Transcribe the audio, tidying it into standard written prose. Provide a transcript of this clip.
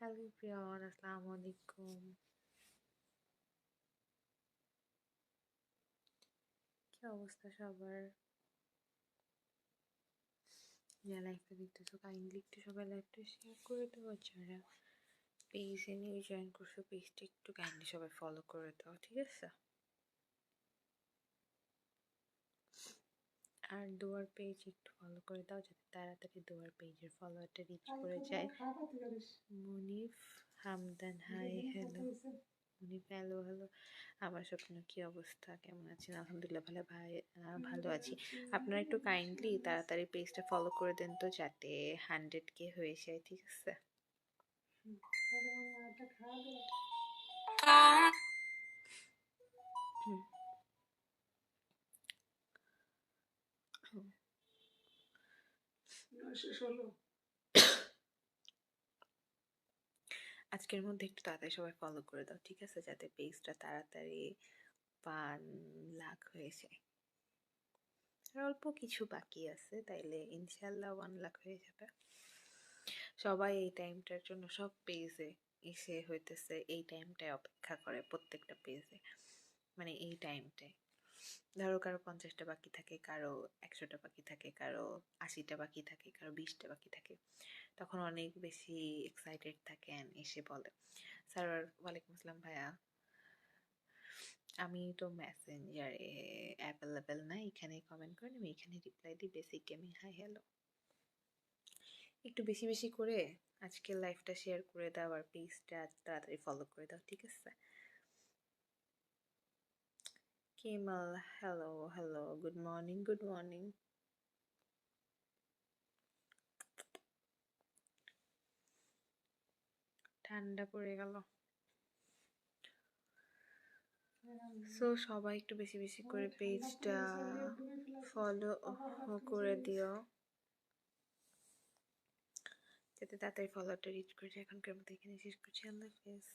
Hello প্রিয়ন, আসসালামু আলাইকুম। কি অবস্থা সবার? যারা লাইভটা দেখতেছো কাইন্ডলি একটু সবাই লাইভটা শেয়ার করে দেওয়া, যারা পেজে নিয়ে জয়েন করছো পেজটা একটু কাইন্ডলি সবাই ফলো করে দাও, ঠিক আছে? আর দোয়ার পেজ একটু ফলো করে দাও যাতে তাড়াতাড়ি দোয়ার পেজের ফলোয়ারটা রিচ করে যায়। Munif Hamdan, hi hello. Munif hello hello. আমার স্বপ্ন, কি অবস্থা, কেমন আছেন? আলহামদুলিল্লাহ ভালো ভাই, ভালো আছি। আপনারা একটু কাইন্ডলি তাড়াতাড়ি পেজটা ফলো করে দেন তো যাতে 100K হয়ে যায়, ঠিক আছে? আজকের মধ্যে একটু তাড়াতাড়ি সবাই ফলো করে দাও, ঠিক আছে, যাতে পেজটা তাড়াতাড়ি 1 লাখ হয়ে যায়। আর অল্প কিছু বাকি আছে, তাইলে ইনশাল্লাহ 1 লাখ হয়ে যাবে। সবাই এই টাইমটার জন্য সব পেজে এসে হইতেছে এই টাইমটায় অপেক্ষা করে, প্রত্যেকটা পেজে মানে এই টাইমটায়। ধরো কারো 50টা বাকি থাকে, কারো 100টা বাকি থাকে, কারো 80টা বাকি থাকে, কারো 20টা বাকি থাকে। তখন অনেক বেশি এক্সাইটেড থাকেন, এসে বলে স্যার। ওয়ালাইকুম আসসালাম ভাইয়া, আমি তো মেসেঞ্জারে অ্যাভেলেবেল না, এখানে কমেন্ট করেন, আমি এখানে রিপ্লাই দিই। Basic gaming, hi hello. একটু বেশি বেশি করে আজকে লাইভটা শেয়ার করে দাও আর পেজটা তাড়াতাড়ি ফলো করে দাও, ঠিক আছে? Kamal, hello hello, good morning good morning. ঠান্ডা পড়ে গেল। সো সবাই একটু বেশি বেশি করে পেজটা ফলো করে দিও যাতে তাড়াতাড়ি ফলোটা রিচ করে যায়। এখনকার মতো এখানে শেষ করছি, আল্লাহ হাফেজ।